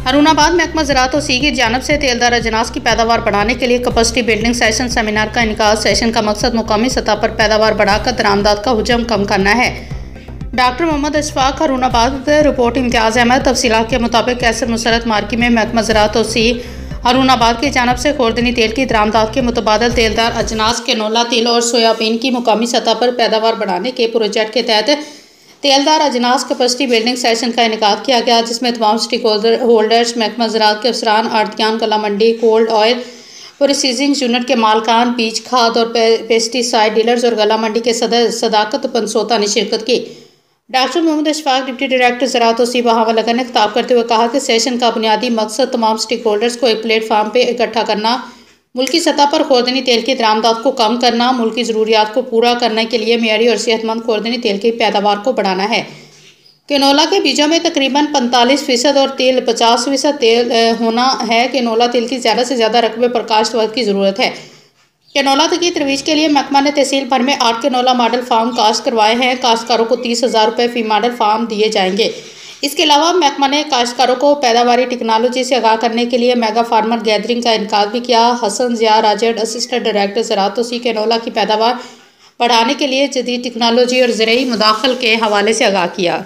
हरुणाबाद महकमा ज़राअत सी की जानब से तेलदार अजनास की पैदावार बढ़ाने के लिए कैपेसिटी बिल्डिंग सेशन सेमिनार का इनकाद। सेशन का मकसद मुकामी सतह पर पैदावार बढ़ाकर दरामदात का हुजम कम करना है। डॉक्टर मोहम्मद अशफाक, हरुणाबाद। रिपोर्ट इम्तियाज़ अहमद। तफसीलात के मुताबिक कैसर मुसरत मार्की में महकमा ज़राअत सी हरुणाबाद की जानब से खुर्दनी तेल की दरामदात के मुतबादल तेलदार अजनास, कैनोला तिल और सोयाबीन की मुकामी सतह पर पैदावार बढ़ाने के प्रोजेक्ट के तहत तेलदार अजनास कैपेसिटी बिल्डिंग सेशन का इनेकाद किया गया, जिसमें तमाम स्टेक होल्डर्स, महकमा ज़राअत के अफसरान, आड़तियान, कला मंडी, कोल्ड ऑयल प्रोसेसिंग यूनिट के मालकान, बीज खाद और पेस्टिसाइड डीलर्स और गला मंडी के सदाकत पंसोता ने शिरकत की। Doctor Mohammad Ashfaq, deputy director ज़राअत सी बहावलगर ने खिताब करते हुए कहा कि सेशन का बुनियादी मकसद तमाम स्टेक होल्डर्स को एक प्लेटफार्म पर इकट्ठा करना, मुल्की सतह पर खुर्दनी तेल की दरामदात को कम करना, मुल्की ज़रूरियात को पूरा करने के लिए मेयारी और सेहतमंद खुर्दनी तेल की पैदावार को बढ़ाना है। कैनोला के बीजों में तकरीबन 45% और तेल 50% तेल होना है। कैनोला तेल की ज़्यादा से ज़्यादा रकबे पर काश्त वक्त की ज़रूरत है। कैनोला की तरवीज के लिए महकमा ने तहसील भर में 8 कैनोला मॉडल फार्म काश्त करवाए हैं। काश्तकारों को 30,000 रुपये फी मॉडल फार्म दिए जाएंगे। इसके अलावा महकमा ने काश्तकारों को पैदावारी टेक्नोलॉजी से आगाह करने के लिए मेगा फार्मर गैदरिंग का इनकाद भी किया। हसन ज़िया राजड़, असिस्टेंट डायरेक्टर ज़राअत सी, कैनोला की पैदावार बढ़ाने के लिए जदीद टेक्नोलॉजी और ज़रूरी मुदाखल के हवाले से आगाह किया।